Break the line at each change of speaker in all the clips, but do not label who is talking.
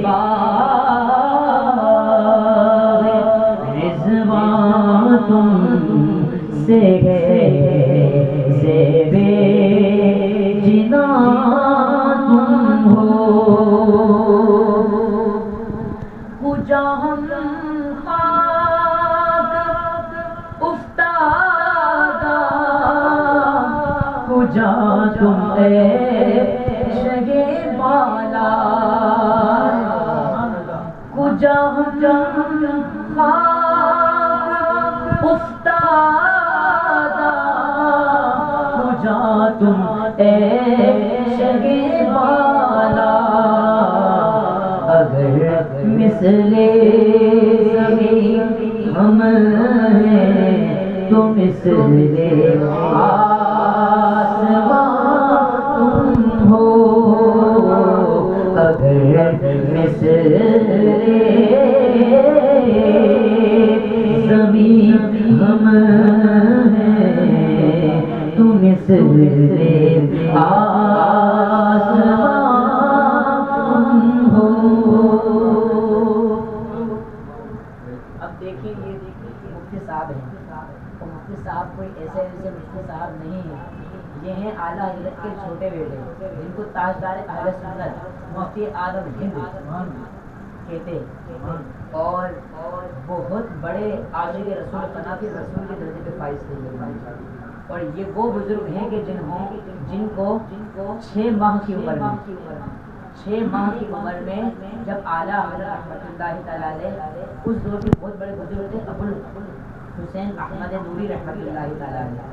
باغ رضوان تم سے ہے، زیب جنان تم ہو، کجا ہم خاک افتادہ، کجا تم عیش بالا، کجا ہم خاک افتادہ، کجا تم عیش بالا، اگر مثل زمین ہم ہیں تو مثل آسمان تم ہو، اگر مثل زمین ہم ہیں تو مثل آسمان تم ہو۔ اب دیکھیں یہ مفتی صاحب ہیں، تو مفتی صاحب کوئی ایسے مفتی صاحب نہیں ہیں، یہ ہیں اعلیٰ حضرت کے چھوٹے بیٹے جن کو تاجدار اہل سنت مفتی اعظم ہند کہتے ہیں، اور بہت بڑے عاشق رسول قناتی رسول کے درجے پہ فائز تھے، اور یہ وہ بزرگ ہیں کہ جن کو 6 ماہ کی عمر میں جب اعلیٰ حضرت رحمۃ اللہ تعالیٰ علیہ، اس دور کے بہت بڑے بزرگ تھے ابو الحسین احمد نوری رحمۃ اللہ تعالیٰ علیہ،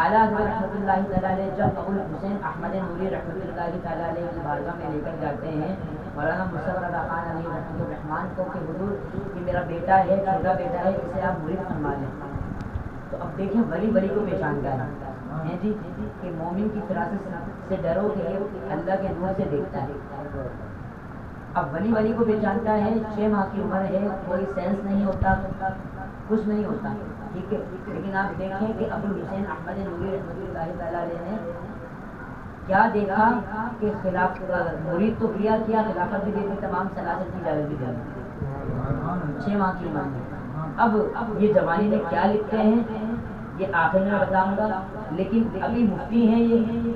اعلیٰ حضرت رحمۃ اللہ تعالیٰ علیہ جب ابو الحسین احمد نوری رحمۃ اللہ تعالیٰ علیہ کی بارگاہ میں لے کر جاتے ہیں مولانا مصطفیٰ رضا خان علی رحمۃ الرحمان کو کہ حضور یہ میرا بیٹا ہے، چھوٹا بیٹا ہے، اسے آپ مرید فرما لیں، تو اب دیکھیں ولی کو پہچانتا ہے جی کہ مومن کی فراست سے ڈرو کہ یہ اللہ کے نور سے دیکھتا ہے۔ اب ولی کو پہچانتا ہے، 6 ماہ کی عمر ہے، کوئی سینس نہیں ہوتا، کچھ نہیں ہوتا، ٹھیک ہے، لیکن آپ دیکھیں کہ ابو الحسین احمد نوری رحمۃ اللہ تعالیٰ علیہ نے کیا دیکھا کہ خلاف مرید تو کیا خلافت بھی دیکھی، تمام سلاطت کی اجازت بھی دی 6 ماہ کی عمر میں۔ اب یہ جوانی میں کیا لکھتے ہیں یہ آخر میں بتاؤں گا، لیکن ابھی مفتی ہیں یہ